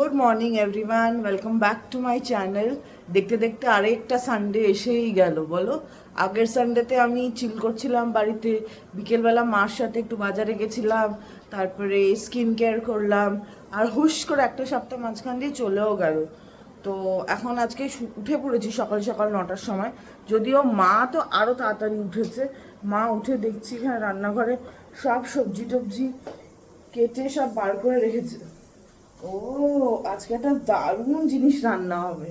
Good morning everyone, welcome back to my channel. দেখতে দেখতে আরেকটা সানডে এসেই গেল বলো। আগের সানডেতে আমি চিল করছিলাম বাড়িতে, বিকেলবেলা মার সাথে একটু বাজারে গেছিলাম, তারপরে স্কিন কেয়ার করলাম, আর হুশ করে একটা সপ্তাহ মাঝখান দিয়ে চলেও গেল। তো এখন আজকে উঠে পড়েছি সকাল সকাল 9টার সময়। যদিও মা তো আরও তাড়াতাড়ি উঠেছে। মা উঠে দেখছি এখানে রান্নাঘরে সব সবজি টবজি কেটে সব বার করে রেখেছে। ও, আজকে একটা দারুণ জিনিস রান্না হবে।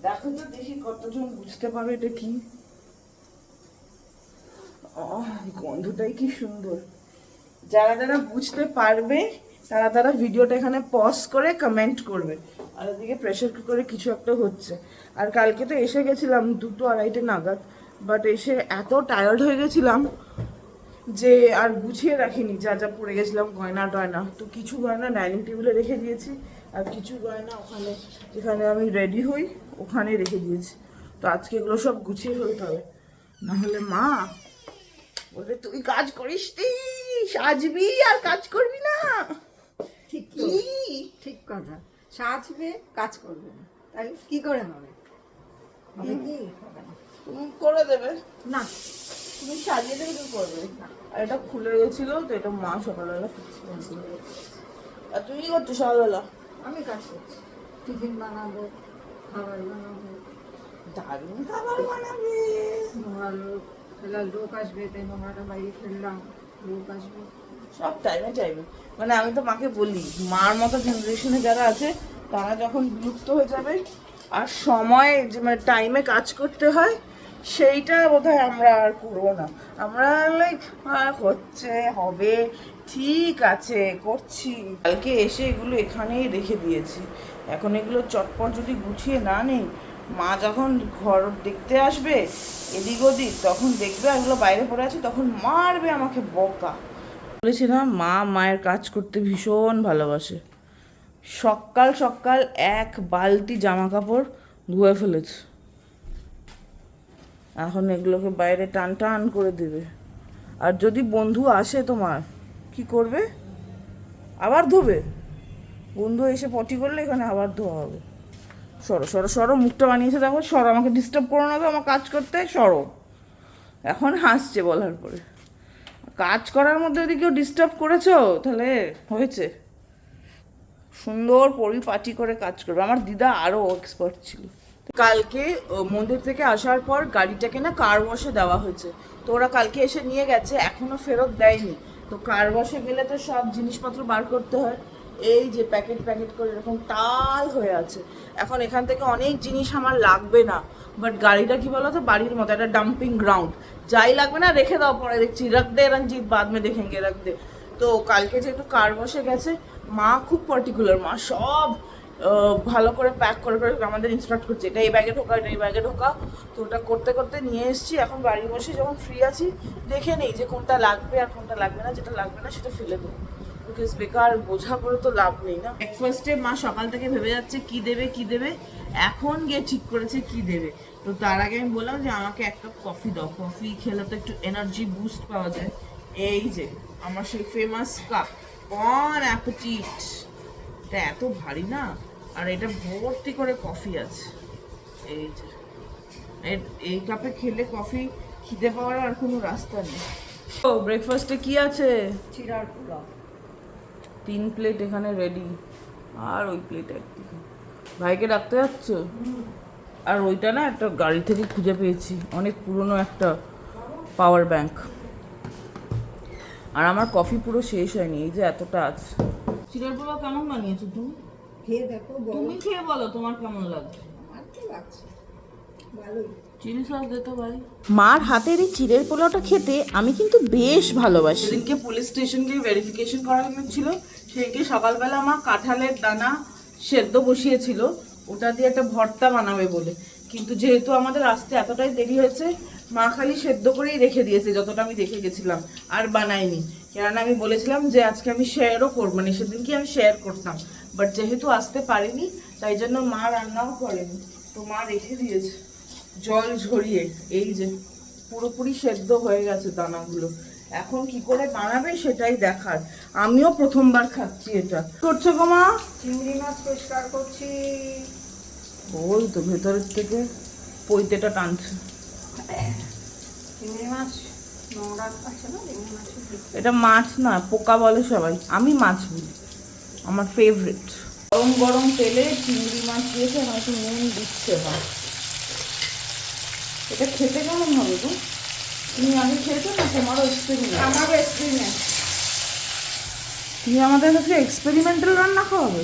দেখো তো দেখি কতজন বুঝতে পারবে এটা কি। গন্ধটাই কি সুন্দর। যারা যারা বুঝতে পারবে তারা তারা ভিডিওটা এখানে পজ করে কমেন্ট করবে। আর ওদিকে প্রেশার কুকারে কিছু একটা হচ্ছে। আর কালকে তো এসে গেছিলাম 2-2-2:30 নাগাদ, বাট এসে এত টায়ার্ড হয়ে গেছিলাম যে আর গুছিয়ে রাখিনি। যা যা পড়ে গেছিলাম গয়না টয়না, তো কিছু গয়না ডাইনিং টেবিলে রেখে দিয়েছি, আর কিছু গয়না ওখানে যেখানে আমি রেডি হই ওখানে রেখে দিয়েছি। তো আজকে এগুলো সব গুছিয়ে ফেলতে হবে, নাহলে মা বলে তুই কাজ করিস নি, সাজবি আর কাজ করবি না। ঠিক তো, ঠিক কথা। সাজবে, কাজ করবে না, তাহলে কি করে হবে? হবে কি? হবে না। তুমি করে দেবে না, তুমি সাজিয়ে দেবে, তুমি করবে। আর এটা খুলে গেছিল তো, এটা মা সকালবেলা ফিক্স করেছিল। আর তুমি কি করছো সকালবেলা? আমি কাজ করছি, টিফিন বানাবো, খাবার বানাবো। দারুণ খাবার বানাবে। নোংরা লোক ফেলার লোক আসবে, তাই নোংরাটা বাইরে ফেললাম, লোক আসবে। সব টাইমে টাইমে, মানে আমি তো মাকে বলি মার মতো জেনারেশনে যারা আছে তারা যখন বিলুপ্ত হয়ে যাবে আর সময় যে মানে টাইমে কাজ করতে হয় সেইটা বোধহয় আমরা আর করবো না। আমরা লাইক হচ্ছে হবে, ঠিক আছে করছি। কালকে এসে এগুলো এখানেই রেখে দিয়েছি। এখন এগুলো চটপট যদি গুছিয়ে না নেই, মা যখন ঘর দেখতে আসবে এদিক ওদিক, তখন দেখবে এগুলো বাইরে পড়ে আছে, তখন মারবে আমাকে বকা। বলেছি না, মা মায়ের কাজ করতে ভীষণ ভালোবাসে। সকাল সকাল 1 বালতি জামা কাপড় ধুয়ে ফেলেছে, এখন এগুলোকে বাইরে টান টান করে দেবে। আর যদি বন্ধু আসে তোমার কি করবে? আবার ধোবে। বন্ধু এসে পটি করলে এখানে আবার ধোয়া হবে। সরো সরো সরো, মুখটা বানিয়েছে দেখো, সরো, আমাকে ডিস্টার্ব করো না তো আমার কাজ করতে, সরো। এখন হাসছে বলার পরে। কাজ করার মধ্যে যদি কেউ ডিস্টার্ব করেছো তাহলে হয়েছে। সুন্দর পরিপাটি করে কাজ করবে। আমার দিদা আরও এক্সপার্ট ছিল। কালকে মন্দির থেকে আসার পর গাড়িটাকে না কার ওয়াশে দেওয়া হয়েছে। তো ওরা কালকে এসে নিয়ে গেছে, এখনো ফেরত দেয়নি। তো কার ওয়াশে গেলে তো সব জিনিসপত্র বার করতে হয়। এই যে প্যাকেট প্যাকেট করে এরকম টাল হয়ে আছে। এখন এখান থেকে অনেক জিনিস আমার লাগবে না, বাট গাড়িটা কি বলো তো বাড়ির মতো একটা ডাম্পিং গ্রাউন্ড। যাই লাগবে না রেখে দাও, পরে দেখছি রাখ দে রঞ্জিত, বাদ মে দেখেঙ্গে, রাখ দে। তো কালকে যেহেতু কার বসে গেছে, মা খুব পার্টিকুলার, মা সব ভালো করে প্যাক করে করে আমাদের ইনস্ট্রাক্ট করছে, এটা এই ব্যাগে ঢোকা, এটা এই ব্যাগে ঢোকা। তো ওটা করতে করতে নিয়ে এসেছি। এখন বাড়ি বসে যখন ফ্রি আছি দেখে নেই যে কোনটা লাগবে আর কোনটা লাগবে না। যেটা লাগবে না সেটা ফেলে দেবো, বিকজ বেকার বোঝা করে তো লাভ নেই না। ব্রেকফাস্টে মা সকাল থেকে ভেবে যাচ্ছে কি দেবে কি দেবে, এখন গিয়ে ঠিক করেছে কি দেবে। তো তার আগে আমি বললাম যে আমাকে এক কাপ কফি দাও, কফি খেলে তো একটু এনার্জি বুস্ট পাওয়া যায়। এই যে আমার সেই ফেমাস কাপ, বন অ্যাপেটিট। এটা এত ভারী না, আর এটা ভর্তি করে কফি আছে। এই যে এই কাপে খেলে কফি খিদে পাওয়ার আর কোনো রাস্তা নেই। ও, ব্রেকফাস্টে কি আছে? চিড়ার পোলাও। 3 প্লেট এখানে রেডি, আর ওই প্লেট একদিকে। ভাইকে ডাকতে যাচ্ছ? আর ওইটা না একটা গাড়ি থেকে খুঁজে পেয়েছি, অনেক পুরনো একটা পাওয়ার ব্যাংক। আর আমার কফি পুরো শেষ হয়নি, এই যে এতটা আছে। চিড়ের পোলাও কেমন বানিয়েছো তুমি? খেয়ে দেখো, তুমি খেয়ে বলো তোমার কেমন লাগছে। আর কি লাগছে? ভালোই। চিলি সস দে তো ভাই। মার হাতের এই চিড়ের পোলাওটা খেতে আমি কিন্তু বেশ ভালোবাসি। সেদিনকে পুলিশ স্টেশন গিয়ে ভেরিফিকেশন করানো ছিল, সেদিনকে সকালবেলা মা কাঁঠালের দানা সেদ্ধ বসিয়েছিল, ওটা দিয়ে একটা ভর্তা বানাবে বলে। কিন্তু যেহেতু আমাদের আসতে এতটাই দেরি হয়েছে, মা খালি সেদ্ধ করেই রেখে দিয়েছে যতটা আমি দেখে গেছিলাম, আর বানাইনি। কেননা আমি বলেছিলাম যে আজকে আমি শেয়ারও করবো না, সেদিনকে আমি শেয়ার করতাম, বাট যেহেতু আসতে পারিনি তাই জন্য মা রান্নাও করেনি, তো মা রেখে দিয়েছে জল ঝরিয়ে। এই যে পুরোপুরি সেদ্ধ হয়ে গেছে দানাগুলো, এখন কি করে বানাবে সেটাই দেখার। আমিও প্রথমবার খাচ্ছি এটা। করছো গো মা? চিংড়ি মাছ পরিষ্কার করছি। ওই তো ভেতরের থেকে পৈতেটা টানছে। চিংড়ি মাছ নোংরা আছে না, চিংড়ি মাছের ভিতরে। এটা মাছ না, পোকা বলে সবাই, আমি মাছ বলি, আমার ফেভারিট। গরম গরম তেলে চিংড়ি মাছ দিয়েছে, এখন একটু নুন দিচ্ছে না। এটা খেতে কেমন হবে গো? তুমি আগে খেয়েছো না? তোমারও এক্সপেরিমেন্ট। আমারও এক্সপিরিয়েন্স। তুমি আমাদের কাছে এক্সপেরিমেন্টাল রান্না খাওয়াবে?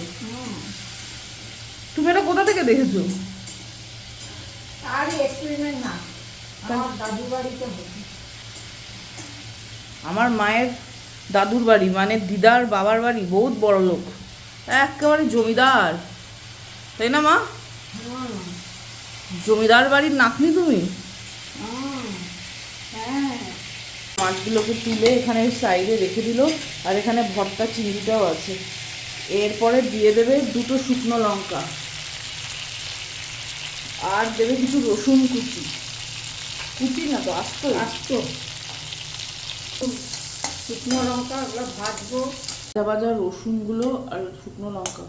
তুমি এটা কোথা থেকে দেখেছো? আর এক্সপেরিমেন্ট না, আমার দাদু বাড়িতে হতো। আমার মায়ের দাদুর বাড়ি মানে দিদার বাবার বাড়ি বহুত বড় লোক, একেবারে জমিদার, তাই না মা? জমিদার বাড়ির নাতনি তুমি? হ্যাঁ, মাছগুলোকে তুলে এখানে সাইডে রেখে দিল, আর এখানে ভর্তা চিংড়িটাও আছে। এরপরে দিয়ে দেবে 2টো শুকনো লঙ্কা, আর দেবে কিছু রসুন কুচি। কুচি না তো, আস্ত আস্ত। শুকনো লঙ্কা ওগুলো ভাজবো। ভাজা ভাজা রসুনগুলো আর শুকনো লঙ্কা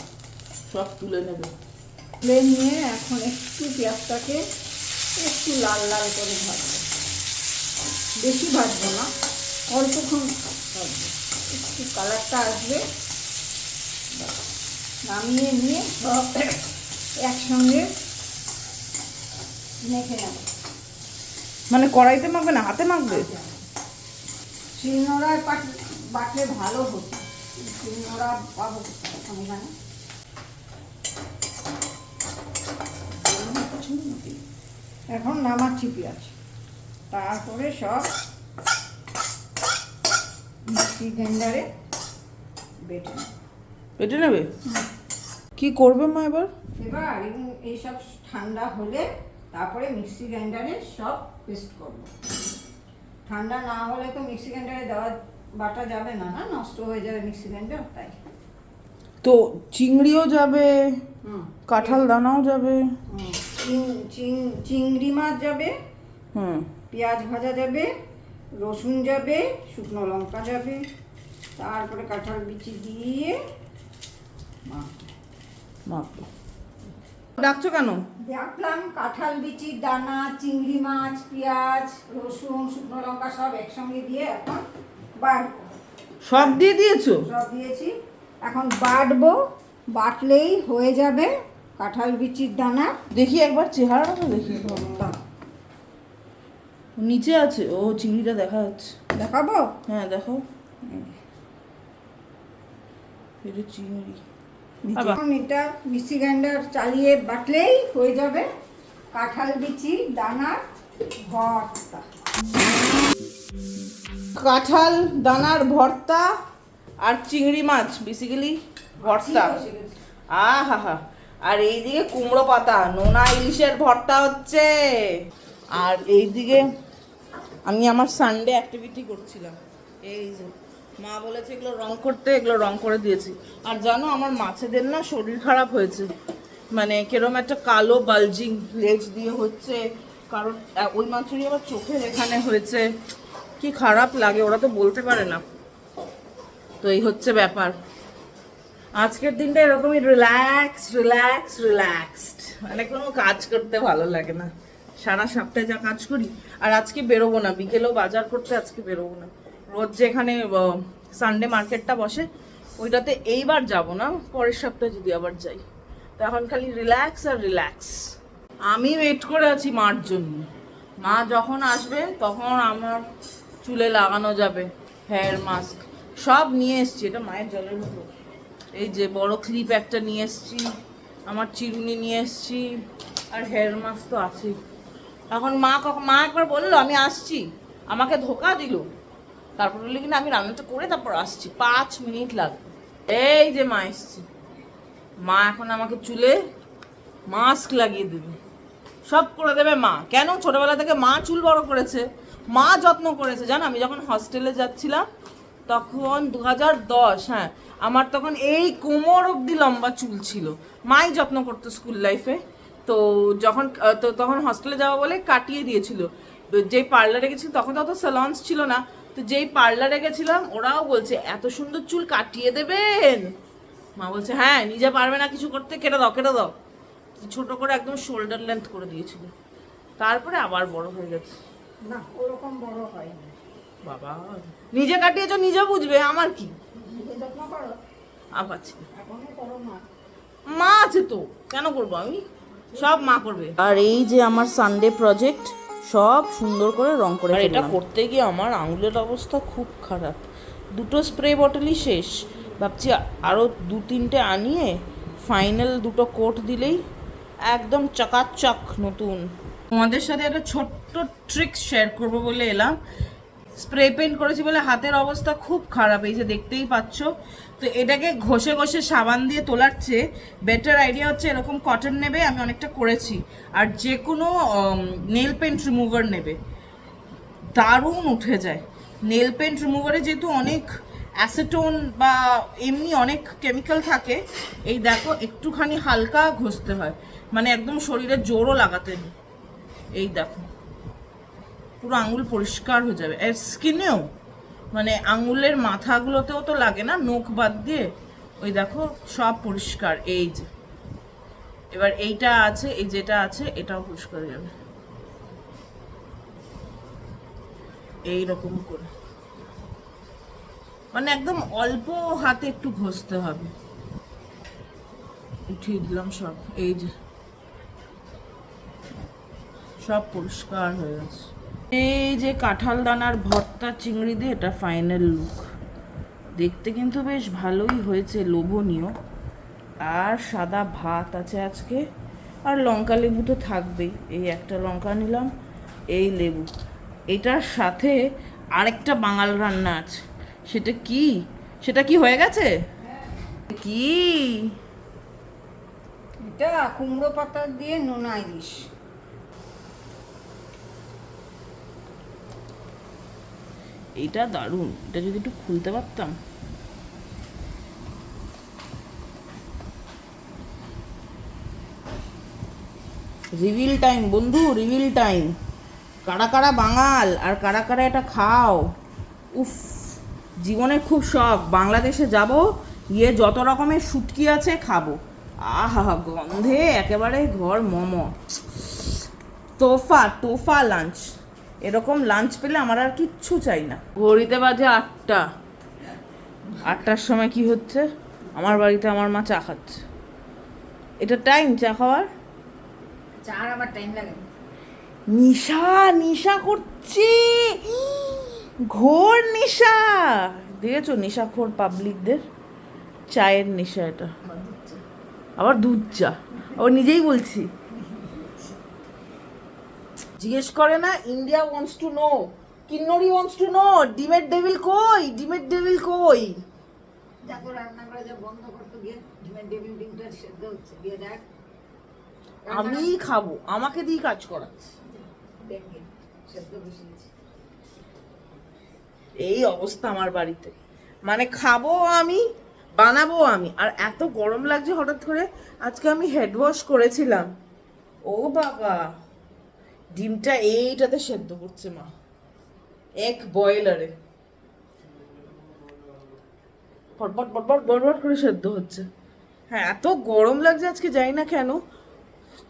সব তুলে নেবে। তুলে নিয়ে এখন একটু পেঁয়াজটাকে একটু লাল লাল করে ভাজবো। বেশি ভাজবো না, অল্পক্ষণ ভাজবো, একটু কালারটা আসবে। নামিয়ে নিয়ে সব একসঙ্গে মেখে নেব। মানে কড়াইতে মাখবে না, হাতে মাখবে? শিলনোড়ায় বাটলে ভালো হতো, শিলনোড়া পাবো এখানে। এখন নামাচ্ছি পেঁয়াজ, তারপরে সব মিক্সি গ্রাইন্ডারে বেটে নেব। বেটে নেবে? কি করবে মা এবার? এবার এইসব ঠান্ডা হলে তারপরে মিক্সি গ্রাইন্ডারে সব পেস্ট করব। ঠান্ডা না হলে তো মিক্সি গ্রাইন্ডারে বাটা যাবে না, না নষ্ট হয়ে যাবে মিক্সি গ্রাইন্ডার, তাই। তো চিংড়িও যাবে, কাঁঠাল দানাও যাবে, চিংড়ি মাছ যাবে, হুম, পেঁয়াজ ভাজা যাবে, রসুন যাবে, শুকনো লঙ্কা যাবে, তারপরে কাঁঠাল বিচি দিয়ে মাখবো। ডাকছো কেন? দেখলাম কাঁঠাল বিচির দানা, চিংড়ি মাছ, পেঁয়াজ, রসুন, শুকনো লঙ্কা সব একসঙ্গে দিয়ে এখন বাটবো। সব দিয়ে দিয়েছো? সব দিয়েছি, এখন বাটবো। বাটলেই হয়ে যাবে কাঁঠাল বিচির দানা। দেখি একবার চেহারাটা দেখি। নিচে আছে, ও চিংড়িটা দেখা যাচ্ছে। দেখাবো? হ্যাঁ দেখো, এটা চিংড়ি। এখন এটা মিক্সি গ্রাইন্ডার চালিয়ে বাটলেই হয়ে যাবে কাঁঠাল বিচি দানার ভর্তা। কাঁঠাল দানার ভর্তা আর চিংড়ি মাছ বেসিক্যালি ভর্তা। আহা হা। আর এইদিকে কুমড়ো পাতা, নোনা ইলিশের ভর্তা হচ্ছে। আর এইদিকে আমি আমার সানডে অ্যাক্টিভিটি করছিলাম। এই যে মা বলেছে এগুলো রং করতে, এগুলো রং করে দিয়েছি। আর জানো আমার মাছেদের না শরীর খারাপ হয়েছে, মানে কিরম একটা কালো বালজিং লেজ দিয়ে হচ্ছে, কারণ ওই মাছেরই আবার চোখের এখানে হয়েছে। কি খারাপ লাগে, ওরা তো বলতে পারে না। তো এই হচ্ছে ব্যাপার। আজকের দিনটা এরকমই রিল্যাক্সড, মানে কোনো কাজ করতে ভালো লাগে না। সারা সপ্তাহে যা কাজ করি। আর আজকে বেরোবো না, বিকেলেও বাজার করতে আজকে বেরোবো না। রোজ যেখানে সানডে মার্কেটটা বসে ওইটাতে এইবার যাব না, পরের সপ্তাহে যদি আবার যাই। তো এখন খালি রিল্যাক্স। আমি ওয়েট করে আছি মার জন্য। মা যখন আসবে তখন আমার চুলে লাগানো যাবে হেয়ার মাস্ক, সব নিয়ে এসছি। এটা মায়ের জলের বোতল, এই যে বড় ক্লিপ একটা নিয়ে এসছি, আমার চিরুনি নিয়ে এসছি, আর হেয়ার মাস্ক তো আছেই। এখন মা একবার বললো আমি আসছি, আমাকে ধোকা দিল। তারপর বললি কিনা আমি রান্নাটা করে তারপর আসছি, 5 মিনিট লাগবে। এই যে মা এসছে, মা এখন আমাকে চুলে মাস্ক লাগিয়ে দেবে, সব করে দেবে মা। কেন? ছোটবেলা থেকে মা চুল বড় করেছে, মা যত্ন করেছে। জানো আমি যখন হস্টেলে যাচ্ছিলাম তখন 2010, হ্যাঁ, আমার তখন এই কোমর অবধি লম্বা চুল ছিল, মাই যত্ন করতো স্কুল লাইফে। তো তখন হস্টেলে যাওয়া বলে কাটিয়ে দিয়েছিল। যে পার্লারে গেছি তখন তো অত স্যালন্স ছিল না, তো যেই পার্লারে গেছিলাম ওরাও বলছে এত সুন্দর চুল কাটিয়ে দেবেন। মা বলছে হ্যাঁ, নিজে পারবে না কিছু করতে, কেটে দাও কেটে দাও। ছোট করে একদম শোল্ডার লেন্থ করে দিয়েছিল, তারপরে আবার বড় হয়ে গেছে। না ওরকম বড় হয় না। বাবা, নিজে কাটিয়েছো নিজে বুঝবে, আমার কি। নিজে যত্ন করো, পাচ্ছি না, এখনই করো না। মা আছে তো, কেন করবো আমি, সব মা করবে। আর এই যে আমার সানডে প্রজেক্ট, সব সুন্দর করে রং করে আর এটা ফেললাম। করতে গিয়ে আমার আঙুলের অবস্থা খুব খারাপ, দুটো স্প্রে বটলই শেষ। ভাবছি আরও 2-3টে আনিয়ে ফাইনাল 2টো কোট দিলেই একদম চকাচক নতুন। তোমাদের সাথে একটা ছোট্ট ট্রিক্স শেয়ার করবো বলে এলাম। স্প্রে পেইন্ট করেছি বলে হাতের অবস্থা খুব খারাপ, এই যে দেখতেই পাচ্ছ। তো এটাকে ঘষে ঘষে সাবান দিয়ে তোলার চেয়ে বেটার আইডিয়া হচ্ছে এরকম কটন নেবে, আমি অনেকটা করেছি, আর যে কোনো নেল পেইন্ট রিমুভার নেবে, দারুণ উঠে যায়। নেল পেইন্ট রিমুভারে যেহেতু অনেক অ্যাসিটোন বা এমনি অনেক কেমিক্যাল থাকে, এই দেখো একটুখানি হালকা ঘষতে হয়, মানে একদম শরীরে জোরও লাগাতে নেই। এই দেখো পুরো আঙুল পরিষ্কার হয়ে যাবে। আর স্কিনেও, মানে আঙুলের মাথাগুলোতেও তো লাগে না, নখ বাদ দিয়ে ওই দেখো সব পরিষ্কার। এই যে এবার এইটা আছে, এই যেটা আছে এটাও পরিষ্কার হয়ে যাবে এইরকম করে, মানে একদম অল্প হাতে একটু ঘষতে হবে। উঠিয়ে দিলাম সব, এই যে সব পরিষ্কার হয়ে গেছে। এই যে কাঁঠাল দানার ভর্তা চিংড়ি দিয়ে এটা ফাইনাল লুক, দেখতে কিন্তু বেশ ভালোই হয়েছে, লোভনীয়। আর সাদা ভাত আছে আজকে, আর লঙ্কা লেবু তো থাকবেই, এই একটা লঙ্কা নিলাম, এই লেবু। এটার সাথে আরেকটা বাঙাল রান্না আছে, সেটা কি, সেটা কি হয়ে গেছে কি? এটা কুমড়ো পাতা দিয়ে নোনা ইলিশ। এইটা দারুণ, এটা যদি একটু খুলতে পারতাম। রিভিল টাইম বন্ধু, রিভিল টাইম। কারা কারা বাঙাল আর কারা কারা এটা খাও? উফ, জীবনের খুব শখ, বাংলাদেশে যাব, গিয়ে যত রকমের শুটকি আছে খাবো। আহা, গন্ধে একেবারে ঘর মমো। তোফা তোফা লাঞ্চ, এরকম লাঞ্চ পেলে আমার আর কিচ্ছু চাই না। ঘড়িতে বাজে 8টা, 8টার সময় কি হচ্ছে, আমার বাড়িতে আমার মা চা খাচ্ছে। এটা টাইম চা খাওয়ার? চার আবার টাইম লাগে। নিশা নিশা করছি, ঘোর নিশা। দেখেছো নিশাখোর পাবলিকদের চায়ের নেশা এটা, আবার দুধ চা, আবার নিজেই বলছি। জিজ্ঞেস করে না, India wants to know, Kinnori wants to know, ডিমের ডেভিল কই, ডিমের ডেভিল কই। দেখো রান্না করে যা বন্ধ করতে গিয়ে ডিমের ডেবিল ডিমটা সেদ্ধ হচ্ছে, দিয়ে দেখ। আমি খাবো, আমাকে দিয়ে কাজ করাচ্ছে। দেখে সেদ্ধ বসিয়েছি। এই অবস্থা আমার বাড়িতে, মানে খাবো আমি, বানাবো আমি। আর এত গরম লাগছে হঠাৎ করে, আজকে আমি হেড ওয়াশ করেছিলাম, ও বাবা, ডিমটা এইটাতে সেদ্ধ করছে মা, এক বয়লারে পটপট পটপট বড়বড় করে সেদ্ধ হচ্ছে। হ্যাঁ, এত গরম লাগছে আজকে, জানি না কেন,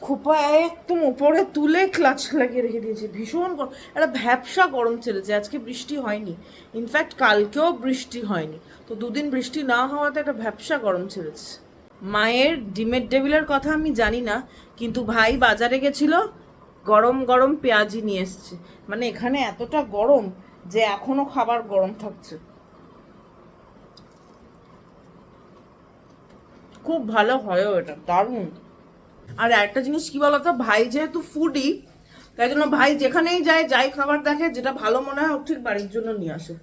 খোপা একদম উপরে তুলে ক্লাচ লাগিয়ে রেখে দিয়েছে, ভীষণ গরম, একটা ভ্যাপসা গরম চলেছে। আজকে বৃষ্টি হয়নি, ইনফ্যাক্ট কালকেও বৃষ্টি হয়নি, তো দুদিন বৃষ্টি না হওয়াতে একটা ভ্যাপসা গরম ছেড়েছে। মায়ের ডিমের ডেভিলের কথা আমি জানি না, কিন্তু ভাই বাজারে গেছিল, গরম গরম পেঁয়াজি নিয়ে এসছে। মানে এখানে এতটা গরম যে এখনো খাবার গরম থাকছে, খুব ভালো হয়ও এটা, দারুণ। আর একটা জিনিস কি বলতো, ভাই যেহেতু ফুডি, তাই জন্য ভাই যেখানেই যায়, যাই খাবার দেখে যেটা ভালো মনে হয় ঠিক বাড়ির জন্য নিয়ে আসে।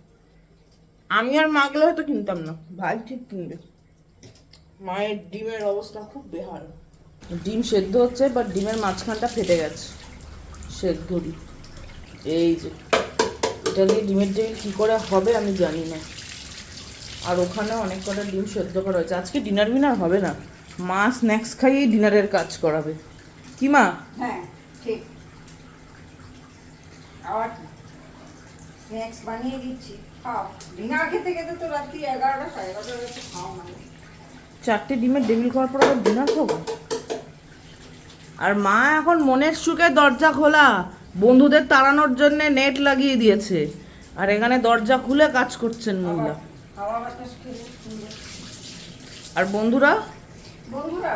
আমি আর মা গেলে হয়তো কিনতাম না, ভাই ঠিক কিনবে। মায়ের ডিমের অবস্থা খুব বেহাল, ডিম সেদ্ধ হচ্ছে, বাট ডিমের মাঝখানটা ফেটে গেছে সেদ্ধরি। এই যে এটা দিয়ে ডিমের ডিম কী করে হবে আমি জানি না। আর ওখানে অনেক কটা ডিম সেদ্ধ করা হয়েছে। আজকে ডিনার বিনার হবে না, মা স্ন্যাক্স খাইয়েই ডিনারের কাজ করাবে, কি মা? হ্যাঁ ঠিক। আবার স্ন্যাক্স বানিয়ে দিচ্ছি, খাও। ডিনার খেতে খেতে তো রাত্রি 11টা 11:30 বাজে, খাও মানে। 4টে ডিমের ডেবিল খাওয়ার পর আবার ডিনার খাবো? আর মা এখন মনের সুখে দরজা খোলা, বন্ধুদের তাড়ানোর জন্য নেট লাগিয়ে দিয়েছে, আর এখানে দরজা খুলে কাজ করছেন মহিলা। হাওয়া বাতাস খেলে সুন্দর। আর বন্ধুরা বন্ধুরা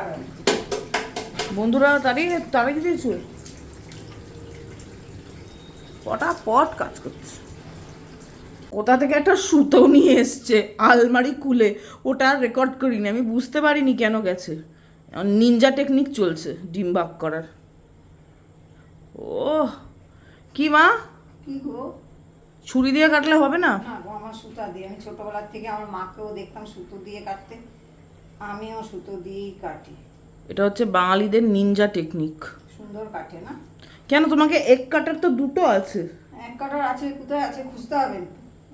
বন্ধুরা তাড়িয়ে দিয়েছে, পটাপট কাজ করছে। কোথা থেকে একটা সুতো নিয়ে এসছে আলমারি খুলে, ওটা রেকর্ড করিনি, আমি বুঝতে পারিনি কেন গেছে। নিনজা টেকনিক চলছে ডিম ভাগ করার। ও কি মা, কি গো? ছুরি দিয়ে কাটলে হবে না? না গো, আমার সুতা দিয়ে, আমি ছোটবেলার থেকে আমার মাকেও দেখতাম সুতো দিয়ে কাটতে, আমিও সুতো দিয়েই কাটি। এটা হচ্ছে বাঙালিদের নিনজা টেকনিক। সুন্দর কাটে না? কেন, তোমাকে এক কাটার তো দুটো আছে। এক কাটার আছে, কোথায় আছে খুঁজতে হবে,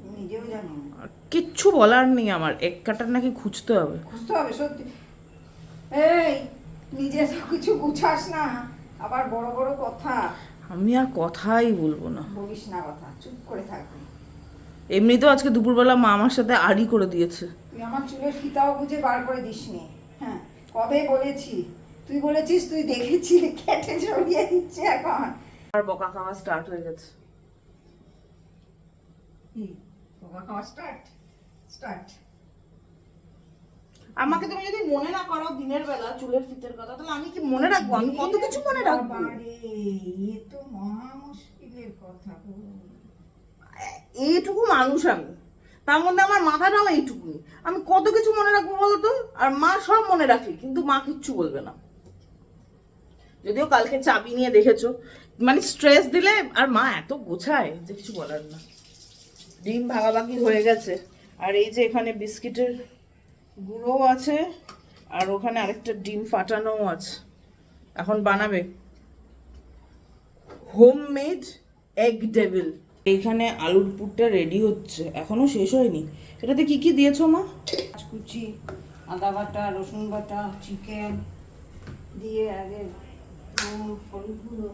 আমি নিজেও জানি না। আর কিচ্ছু বলার নেই আমার, এক কাটার নাকি খুঁজতে হবে। খুঁজতে হবে সত্যি। এই নিজে তো কিছু গুছাস না, আবার বড় বড় কথা আমি আর কথাই বলবো না। বলিস না, কথা চুপ করে থাকবি। এমনিতেও আজকে দুপুরবেলা মা আমার সাথে আড়ি করে দিয়েছে। তুই আমার চুলের ফিতাও বুঝে বার করে দিসনি। হ্যাঁ, কবে বলেছি? তুই বলেছিস তুই দেখেছিলি, কেটে ছড়িয়ে দিচ্ছে এখন। আর বকা খাওয়া স্টার্ট হয়ে গেছে। কি তোমার খাওয়া স্টার্ট? আমাকে তুমি যদি মনে না করো দিনের বেলা চুলের ফিতের কথা, তাহলে আমি কি মনে রাখবো? আমি কত কিছু মনে রাখবো। এ তো মহা মুশকিলের কথা গো। এইটুকু মানুষ আমি, তার মধ্যে আমার মাথাটাও এইটুকুনি, আমি কত কিছু মনে রাখবো বলতো? আর মা সব মনে রাখে, কিন্তু মা কিচ্ছু বলবে না। যদিও কালকে চাবি নিয়ে দেখেছো, মানে স্ট্রেস দিলে আর মা এত গোছায় যে কিছু বলার না। ডিম ভাগাভাগি হয়ে গেছে, আর এই যে এখানে বিস্কিটের গুঁড়ো আছে, আর ওখানে আরেকটা ডিম ফাটানোও আছে। এখন বানাবে হোমমেড এগ ডেভিল। এইখানে আলুর পুরটা রেডি হচ্ছে, এখনো শেষ হয়নি। এটাতে কি কি দিয়েছো মা? কুচি, আদা বাটা, রসুন বাটা, চিকেন দিয়ে আগে নুন, হলুদ গুঁড়ো,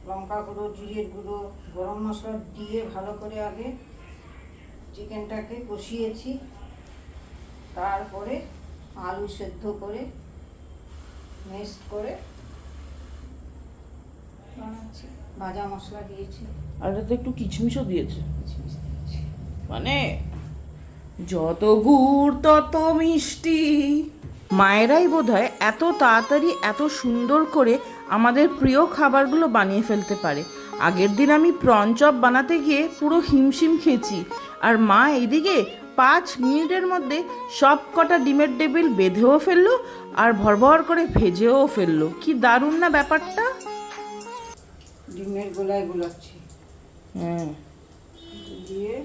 লঙ্কা গুঁড়ো, জিরের গুঁড়ো, গরম মশলা দিয়ে ভালো করে আগে চিকেনটাকে কষিয়েছি। তারপরে আলু সেদ্ধ করে মিক্সড করে বানাচ্ছি। ভাজা মশলা দিয়েছি, আর এটাতে একটু কিচমিচও দিয়েছে। কিশমিশ দিয়েছি। মানে যত গুড় তত মিষ্টি। মায়েরাই বোধহয় এত তাড়াতাড়ি এত সুন্দর করে আমাদের প্রিয় খাবারগুলো বানিয়ে ফেলতে পারে। আগের দিন আমি প্রন চপ বানাতে গিয়ে পুরো হিমশিম খেয়েছি, আর মা এইদিকে 5 মিনিটের মধ্যে সব কটা ডিমের টেবিল বেঁধেও ফেললো আর ভরভর করে ভেজেও ফেললো। কি দারুণ না ব্যাপারটা। ডিমের গোলায় গোলাচ্ছি, হ্যাঁ, দিয়ে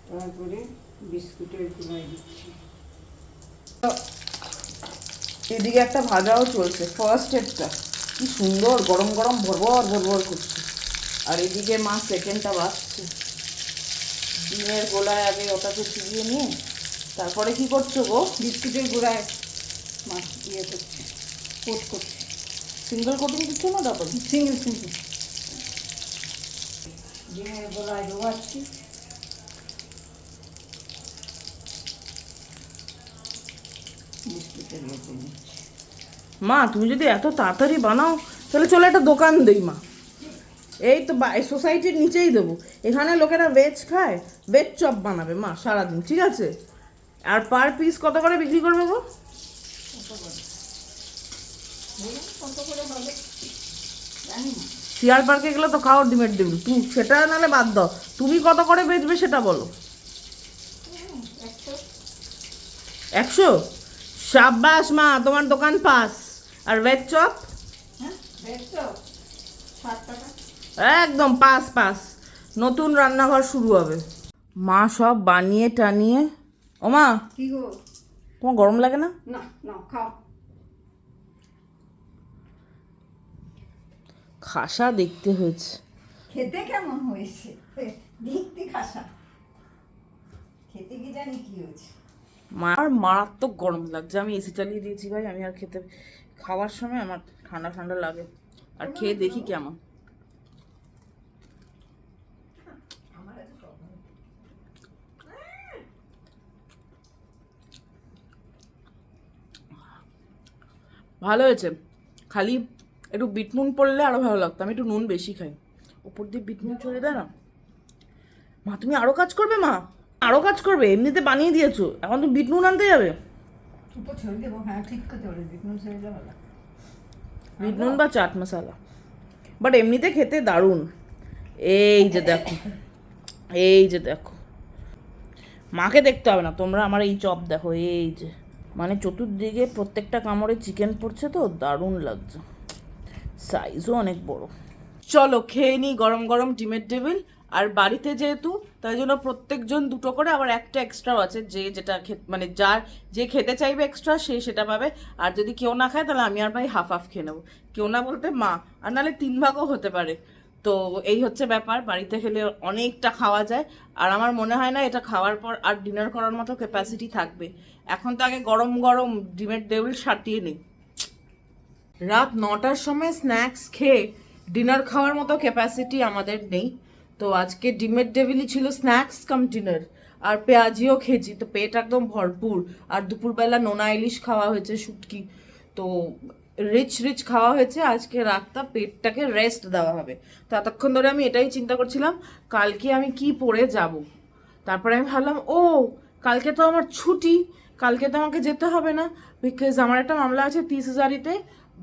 তারপরে বিস্কুটের গোলায় দিচ্ছি। এদিকে একটা ভাজাও চলছে, ফার্স্ট স্টেপটা কি সুন্দর গরম গরম ভরভর ভরভর করছে, আর এদিকে মা সেকেন্ডটা বাঁচছে। ডিমের গোলায় আগে ওটাকে চিবিয়ে নিয়ে তারপরে কি করছো গো? বিস্কুটের গোড়ায় মাছ ইয়ে করছি, কোট করছি। সিঙ্গেল কোটিং দিচ্ছ না তারপরে? সিঙ্গেল ডিমের গোলায় ডোবাচ্ছি। বিস্কুটের ইয়ে করে নিচ্ছি। মা তুমি যদি এত তাড়াতাড়ি বানাও তাহলে চলো একটা দোকান দেই মা। এই তো সোসাইটির নিচেই দেবো, এখানে লোকেরা ভেজ খায়, ভেজ চপ বানাবে মা সারাদিন, ঠিক আছে? আর পার পিস কত করে বিক্রি করবে গো? কত করে হবে জানি না। শিয়াল পার্কে গেলে তো খাও ডিমের ডিম, তুমি সেটা নাহলে বাদ দাও, তুমি কত করে বেচবে সেটা বলো। 100? সাব্বাস মা, তোমার দোকান পাস। আর ভেজ চপ? হ্যাঁ, দেখছো 60 টাকা। একদম পাস পাস, নতুন রান্নাঘর শুরু হবে। মা সব বানিয়ে টানিয়ে, ও মা কি গো? তোমার গরম লাগে না? না না, খাও। খাসা দেখতে হয়েছে। খেতে কেমন হয়েছে? দেখতে খাসা, খেতে কি জানি কি হয়েছে। মার মারাত্মক গরম লাগছে, আমি এসি চালিয়ে দিয়েছি ভাই, আমি আর খাওয়ার সময় আমার ঠান্ডা ঠান্ডা লাগে, আর খেয়ে দেখি কেমন। আমার ভালো হয়েছে, খালি একটু বিট নুন পড়লে আরও ভালো লাগতো। আমি একটু নুন বেশি খাই, ওপর দিয়ে বিট নুন চলে দেয় না। মা তুমি আরও কাজ করবে? মা আরও কাজ করবে? এমনিতে বানিয়ে দিয়েছো, এখন তুমি বিট নুন আনতে যাবে? উপর ছেড়ে দেবো, হ্যাঁ ঠিক কথা বলে বিট নুন ছেড়ে দেওয়া ভালো। বিট নুন বা চাট মশলা, বাট এমনিতে খেতে দারুণ। এই যে দেখো, এই যে দেখো, মাকে দেখতে হবে না, তোমরা আমার এই চপ দেখো, এই যে মানে চতুর্দিকে প্রত্যেকটা কামড়ে চিকেন পড়ছে, তো দারুণ লাগছে, সাইজও অনেক বড়। চলো খেয়ে নিই গরম গরম ডিমের টেবিল। আর বাড়িতে যেহেতু, তাই জন্য প্রত্যেকজন দুটো করে, আবার একটা এক্সট্রাও আছে, যে যেটা মানে যার যে খেতে চাইবে এক্সট্রা সে সেটা পাবে। আর যদি কেউ না খায় তাহলে আমি আর ভাই হাফ হাফ খেয়ে নেবো। কেউ না বলতে মা, আর নাহলে 3 ভাগও হতে পারে। তো এই হচ্ছে ব্যাপার, বাড়িতে খেলে অনেকটা খাওয়া যায়। আর আমার মনে হয় না এটা খাওয়ার পর আর ডিনার করার মতো ক্যাপাসিটি থাকবে। এখন তো আগে গরম গরম ডিমের টেবিল সাটিয়ে নিই। রাত 9টার সময় স্ন্যাক্স খেয়ে ডিনার খাওয়ার মতো ক্যাপাসিটি আমাদের নেই। তো আজকে ডিমের টেবিলই ছিল স্ন্যাক্স কাম ডিনার। আর পেঁয়াজিও খেয়েছি, তো পেট একদম ভরপুর। আর দুপুরবেলা নোনা ইলিশ খাওয়া হয়েছে, শুটকি। তো রিচ রিচ খাওয়া হয়েছে। আজকে রাতটা পেটটাকে রেস্ট দেওয়া হবে। তো এতক্ষণ ধরে আমি এটাই চিন্তা করছিলাম, কালকে আমি কি পরে যাব। তারপরে আমি ভাবলাম, ও কালকে তো আমার ছুটি, কালকে তো আমাকে যেতে হবে না, বিকজ আমার একটা মামলা আছে 30,000-তে।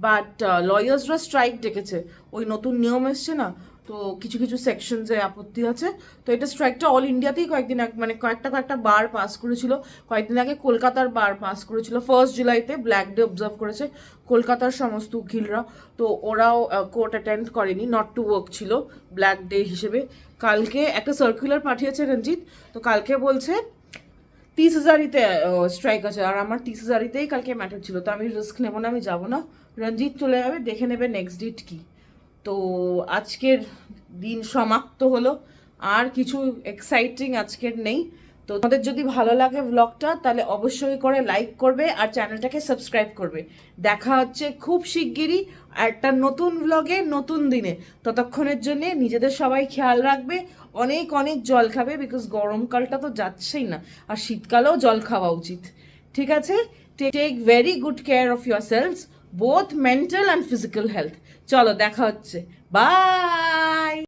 বাট লয়ার্সরা স্ট্রাইক ডেকেছে, ওই নতুন নিয়ম এসছে না, তো কিছু কিছু সেকশনসে আপত্তি আছে। তো এটা স্ট্রাইকটা অল ইন্ডিয়াতেই কয়েকদিন মানে কয়েকটা বার পাস করেছিল। কয়েকদিন আগে কলকাতার বার পাস করেছিল, 1 জুলাইতে ব্ল্যাক ডে অবজার্ভ করেছে কলকাতার সমস্ত উকিলরা। তো ওরাও কোর্ট অ্যাটেন্ড করেনি, নট টু ওয়ার্ক ছিল ব্ল্যাক ডে হিসেবে। কালকে একটা সার্কুলার পাঠিয়েছে রঞ্জিত, তো কালকে বলছে 30,000-তে স্ট্রাইক আছে। আর আমার 30,000-তেই কালকে ম্যাটার ছিল, তো আমি রিস্ক নেবো না, আমি যাবো না। রঞ্জিত চলে যাবে, দেখে নেবে নেক্সট ডেট কি। তো আজকের দিন সমাপ্ত হলো, আর কিছু এক্সাইটিং আজকের নেই। তো তোমাদের যদি ভালো লাগে ব্লগটা, তাহলে অবশ্যই করে লাইক করবে আর চ্যানেলটাকে সাবস্ক্রাইব করবে। দেখা হচ্ছে খুব শিগগিরই একটা নতুন ব্লগে, নতুন দিনে। ততক্ষণের জন্যে নিজেদের সবাই খেয়াল রাখবে, অনেক অনেক জল খাবে, বিকজ গরমকালটা তো যাচ্ছেই না, আর শীতকালেও জল খাওয়া উচিত। ঠিক আছে, take very good care of your selves, both mental and physical health. চলো দেখা হচ্ছে, বাই।